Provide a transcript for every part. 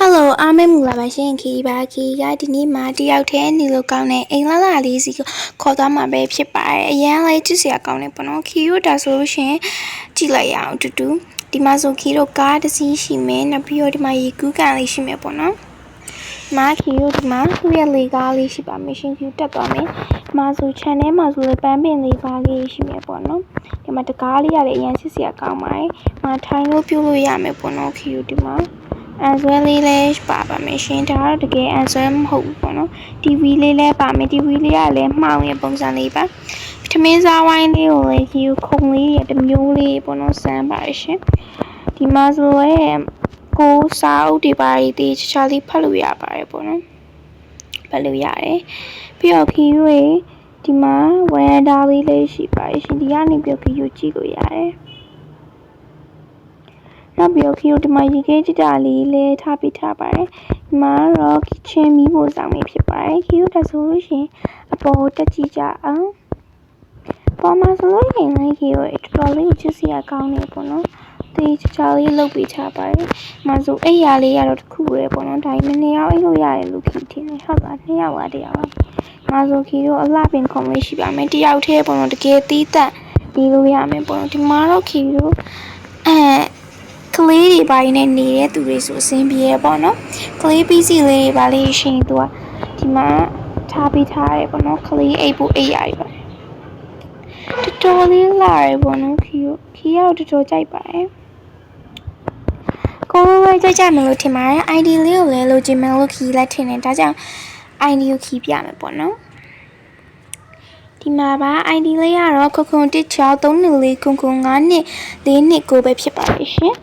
Hello အားမင်္ဂလာပါရှင်ခီပါခီကဒီနေ့မှာတယောက်တည်းနေလို့ကောင်းတဲ့အိမ်လာလာလေးစီကိုခေါ်သွားမှာပဲဖြစ်ပါတယ်အရန်လေးကြည့်စရာကောင်းတယ်ပေါ့နော်ခီတို့ဒါဆိုလို့ရှင်ကြည့်လိုက်ရအောင်တူတူဒီမှာဆိုခီတို့ကားတစ်စီးရှိမယ်နောက်ပြီးတော့ဒီမှာရေကူးကန်လေးရှိမယ်ပေါ့နော်မာခီတို့ဒီမှာသူ့ရဲ့လေကားလေးရှိပါမယ်ရှင်ခီတက်သွားမယ်မာဆို channel မှာဆိုလည်းပန်းပင်လေးကားလေးရှိမယ်ပေါ့နော်ဒီမှာတကားလေးရတယ်အရန်ကြည့်စရာကောင်းပါတယ်မာထိုင်လို့ပြုတ်လို့ရမယ်ပေါ့နော်ခီတို့ဒီမှာအဆွဲလေးလည်းပါပါမယ်ရှင်ဒါကတော့တကယ်အဆွဲမဟုတ်ဘူးပေါ့နော် TV လေးလည်းပါမယ် TV လေးကလည်းမှောင်ရပုံစံလေးပါထမင်းစားဝိုင်းလေးကိုလည်းဒီခုံလေးရတမျိုးလေးပေါ့နော်စမ်းပါရှင်ဒီမှာဆိုရဲကိုစာအုပ်တွေပါတီချာချာလေးဖတ်လို့ရပါတယ်ပေါ့နော်ဖတ်လို့ရတယ်ပြီးတော့ခီရွေးဒီမှာဝရန်ဒါလေးလည်းရှိပါတယ်ရှင်ဒီကနေပြီးခီရွေးကြည့်လို့ရတယ်နောက်ပြီးခီယိုဒီမှာရေခဲကြတာလေးလည်းထားပေးထားပါတယ်ဒီမှာတော့ kitchen မီးဖိုဆောင်လေးဖြစ်ပါတယ်ခီယိုဒါဆိုလို့ရှင်အပေါ်တက်ကြည့်ကြအောင်ပေါ်မှာဆိုလို့ရင်လည်းခီယိုတော်တော်လေးချစ်စရာကောင်းနေပေါ့နော်တေးချာလေးလုပ်ပေးထားပါတယ်မှာဆိုအိယာလေးကတော့တစ်ခုပဲပေါ့နော်ဒါပေမဲ့2ယောက်အိတ်လို့ရတယ်လို့ခီထင်တယ်ဟုတ်လား2ယောက်ပါ1ယောက်ပါမှာဆိုခီယိုအလှပင်ခုံလေးရှိပါမယ်1ယောက်တည်းပေါ့နော်တကယ်သီးသန့်ပြီးလို့ရမယ်ပေါ့နော်ဒီမှာတော့ခီယိုကလေးတွေပိုင်းနဲ့နေတဲ့သူတွေဆိုအဆင်ပြေရပေါ့နော်ကလေးပီးစီလေးတွေပါလေးရှင်သူကဒီမှာထားပေးထားရပေါ့နော်ကလေးအိတ်ဖို့အိတ်ရပါတော်တော်လေးလာရပေါ့နော်ခီရောက်တော်တော်ကြိုက်ပါတယ်ကိုယ်ဝဲကြိုက်မလို့ထင်ပါတယ် ID လေးကိုလည်းလိုချင်မလို့ခီလိုက်ထင်တယ်ဒါကြောင့် ID ကိုခီပြမယ်ပေါ့နော်ဒီမှာပါ ID လေးကတော့ခုခု16324ခုခု9249ပဲဖြစ်ပါတယ်ရှင်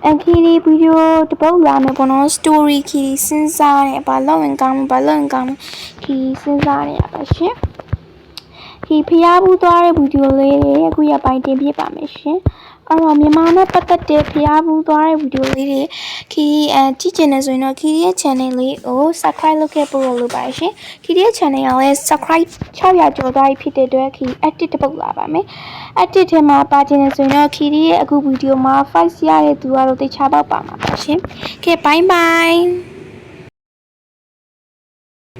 အခီဒီဗီဒီယိုတပုတ်လာမယ်ပေါ့နော် story ခီစဉ်းစားနေပါလောက်ရင်ကောင်းပါလောက်ရင်ကောင်းခီစဉ်းစားနေရပါရှင်ခီဖျားဘူးသွားတဲ့ဗီဒီယိုလေးတွေအခုရပိုင်းတင်ပြပါမယ်ရှင်အဲ့တော့မြန်မာနဲ့ပတ်သက်တဲ့ဖျားဘူးသွားတဲ့ဗီဒီယိုလေးတွေခီကြည့်ချင်နေဆိုရင်တော့ခီရဲ့ channel လေးကို subscribe လုပ်ခဲ့ပို့လို့ပါရှင်ခီရဲ့ channel ကလည်း subscribe 600ကျော်သွားပြီဖြစ်တဲ့အတွက်ခီ edit တပုတ်လာပါမယ် edit ထဲမှာပါချင်နေဆိုရင်တော့ခီရဲ့အခုဗီဒီယိုမှာ 5 ရတဲ့သူကတော့တေချာပေါက်ပါမှာပါရှင်ကဲ bye bye